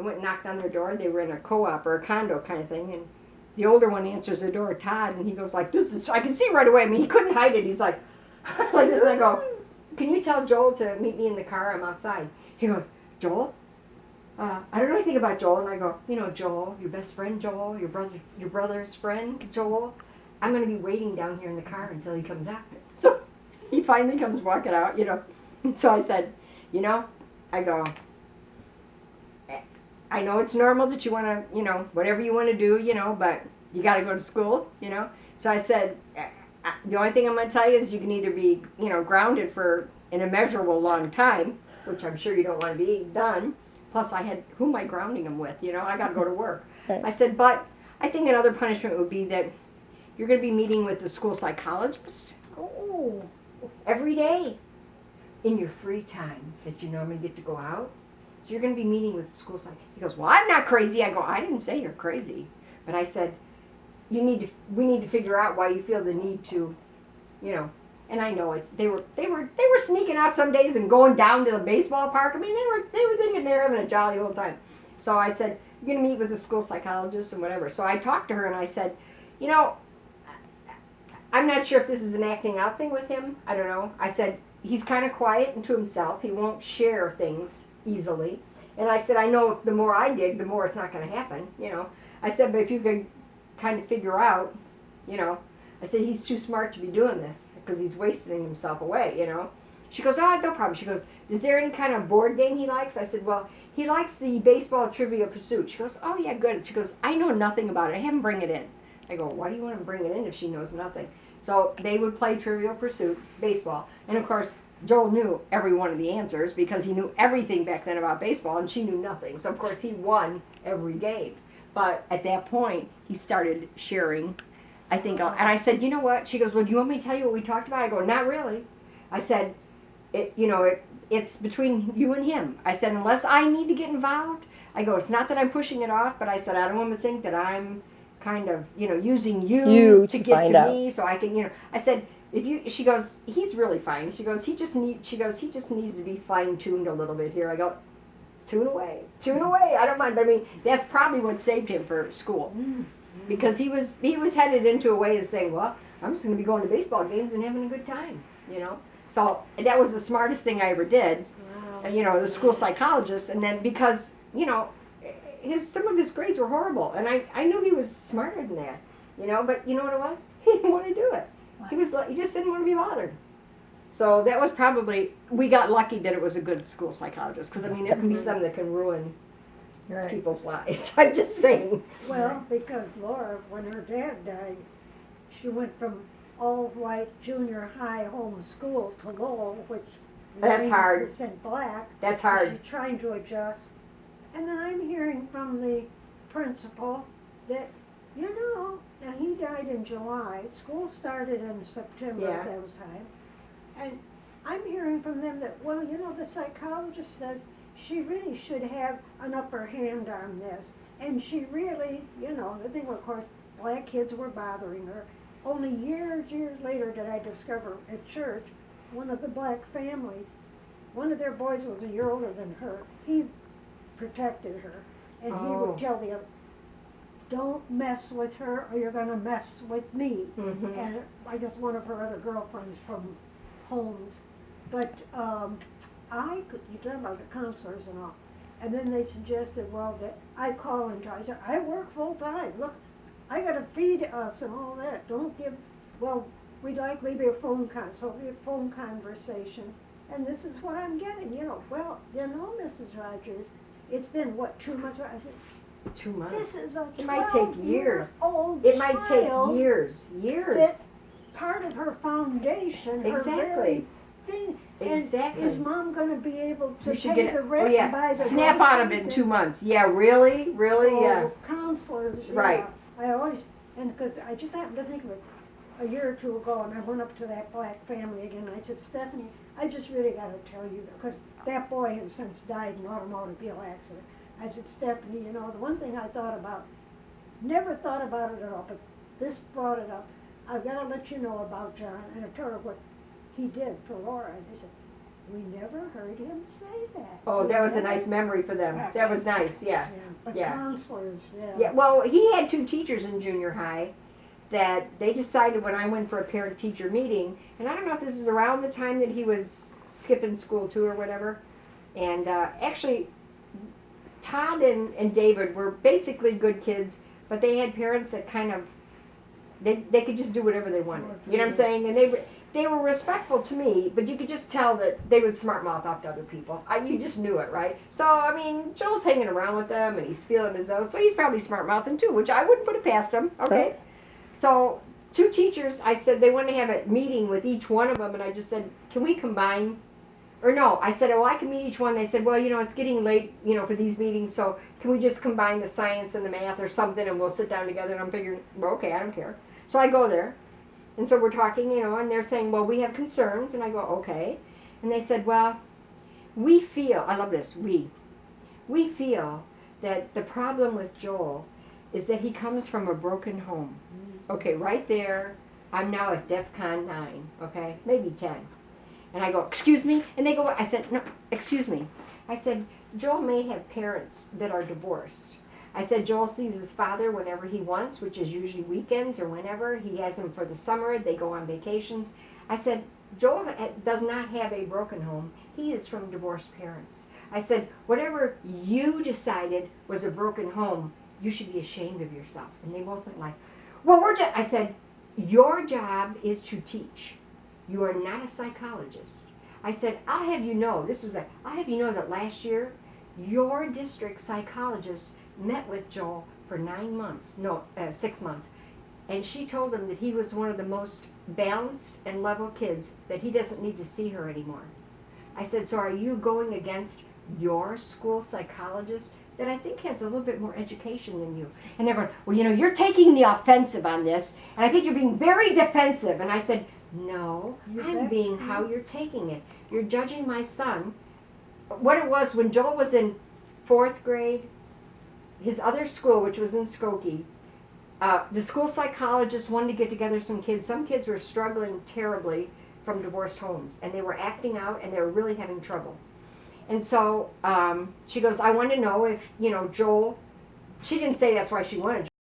went and knocked on their door. They were in a co-op or a condo kind of thing, and the older one answers the door, Todd, and he goes like, "This is." I can see right away. I mean, he couldn't hide it. He's like, like this. And I go, "Can you tell Joel to meet me in the car? I'm outside." He goes, "Joel? I don't know anything about Joel." And I go, "You know Joel, your best friend Joel, your brother's friend Joel. I'm going to be waiting down here in the car until he comes out." So he finally comes walking out, you know. So I said, "You know," I go, "I know it's normal that you want to, you know, whatever you want to do, you know, but you got to go to school, you know." So I said, "The only thing I'm going to tell you is you can either be, you know, grounded for an immeasurable long time, which I'm sure you don't want to be done. Plus, who am I grounding him with? You know, I got to go to work." I said, "But I think another punishment would be that you're going to be meeting with the school psychologist every day in your free time that you normally get to go out. So you're going to be meeting with the school psychologist." He goes, "Well, I'm not crazy." I go, "I didn't say you're crazy, but I said we need to figure out why you feel the need to, you know." And I know they were sneaking out some days and going down to the baseball park. I mean, they were thinking they're having a jolly old time. So I said, "You're going to meet with the school psychologist and whatever." So I talked to her and I said, "You know, I'm not sure if this is an acting out thing with him. I don't know." I said, "He's kind of quiet and to himself. He won't share things easily." And I said, "I know the more I dig, the more it's not going to happen, you know." I said, "But if you could kind of figure out, you know," I said, "he's too smart to be doing this because he's wasting himself away, you know." She goes, "Oh, no problem." She goes, "Is there any kind of board game he likes?" I said, "Well, he likes the baseball Trivial Pursuit." She goes, "Oh, yeah, good." She goes, "I know nothing about it. I have him bring it in." I go, "Why do you want to bring it in if she knows nothing?" So they would play Trivial Pursuit, baseball. And of course, Joel knew every one of the answers because he knew everything back then about baseball and she knew nothing. So of course he won every game. But at that point, he started sharing, I think, and I said, "You know what?" She goes, "Well, do you want me to tell you what we talked about?" I go, "Not really." I said, it's between you and him. I said, "Unless I need to get involved," I go, "it's not that I'm pushing it off, but I said, I don't want to think that I'm kind of, you know, using you to get to me so I can, you know." I said, she goes, "He's really fine." She goes, he just needs to be fine-tuned a little bit here." I go, tune away, I don't mind. But I mean, that's probably what saved him for school. Because he was headed into a way of saying, "Well, I'm just going to be going to baseball games and having a good time," you know. So that was the smartest thing I ever did. Wow. You know, the school psychologist, and then because, you know, some of his grades were horrible, and I knew he was smarter than that, you know. But you know what it was? He didn't want to do it. Wow. He just didn't want to be bothered. So that was probably, we got lucky that it was a good school psychologist, because I mean, there can be some that can ruin people's lives. I'm just saying. Well, because Laura, when her dad died, she went from all-white junior high home school to Lowell, which that's hard. 90% black. That's hard. She's trying to adjust. And then I'm hearing from the principal that, you know, now he died in July. School started in September at that time. And I'm hearing from them that, well, you know, the psychologist says she really should have an upper hand on this. And she really, you know, the thing, of course, black kids were bothering her. Only years later did I discover at church, one of the black families, one of their boys was a year older than her. He protected her. And he would tell the other, "Don't mess with her or you're going to mess with me." Mm-hmm. And I guess one of her other girlfriends from Holmes. But you talk about the counselors and all. And then they suggested, well, that I call and try. I said, "I work full time. Look, I got to feed us and all that. Don't give," well, we'd like maybe a phone conversation. And this is what I'm getting, you know. "Well, you know, Mrs. Rogers, it's been, what, 2 months?" I said, 2 months. This is a 12-year-old It might take years. It might take years. That part of her foundation, her very thing. Exactly. And is Mom going to be able to pay the rent and buy the snap out of it in 2 months? Yeah, really? So counselors, right. I always, and because I just happened to think of it a year or two ago, and I went up to that black family again, and I said, "Stephanie, I just really got to tell you," because that boy has since died in an automobile accident. I said, "Stephanie, you know, the one thing I thought about, never thought about it at all, but this brought it up. I've got to let you know about John." And I told her what he did for Laura. And I said, we never heard him say that. Oh, that was a nice memory for them. That was nice, yeah. But Yeah. counselors, Yeah, well, he had 2 teachers in junior high that they decided when I went for a parent-teacher meeting, and I don't know if this is around the time that he was skipping school too or whatever, and actually Todd and David were basically good kids, but they had parents that kind of, they could just do whatever they wanted. You know what I'm saying? And they were respectful to me, but you could just tell that they would smart mouth off to other people. You just knew it, right? So, I mean, Joel's hanging around with them, and he's feeling his own, so he's probably smart mouthing too, which I wouldn't put it past him, okay? So, 2 teachers, I said they wanted to have a meeting with each one of them, and I just said, can we combine? Or no, I said, well, I can meet each one. They said, well, it's getting late, for these meetings, so can we just combine the science and the math or something, and we'll sit down together, and I'm figuring, well, okay, I don't care. So I go there, and so we're talking, and they're saying, well, we have concerns, and I go, okay. And they said, well, we feel, I love this, we feel that the problem with Joel is that he comes from a broken home. Okay, right there, I'm now at DEFCON 9, okay, maybe 10. And I go, excuse me? And they go, I said, no, excuse me. I said, Joel may have parents that are divorced. I said, Joel sees his father whenever he wants, which is usually weekends or whenever. He has him for the summer. They go on vacations. I said, Joel does not have a broken home. He is from divorced parents. I said, whatever you decided was a broken home, you should be ashamed of yourself. And they both went like, well, I said, your job is to teach. You are not a psychologist. I said, I'll have you know, I'll have you know that last year, your district psychologist met with Joel for 6 months. And she told him that he was one of the most balanced and level kids, that he doesn't need to see her anymore. I said, so are you going against your school psychologist that I think has a little bit more education than you? And they're going, well, you're taking the offensive on this, and I think you're being very defensive. And I said, no, I'm being how you're taking it. You're judging my son. What it was when Joel was in 4th grade, his other school, which was in Skokie, the school psychologist wanted to get together some kids. Some kids were struggling terribly from divorced homes, and they were acting out, and they were really having trouble. And so she goes, I want to know if, Joel, she didn't say that's why she wanted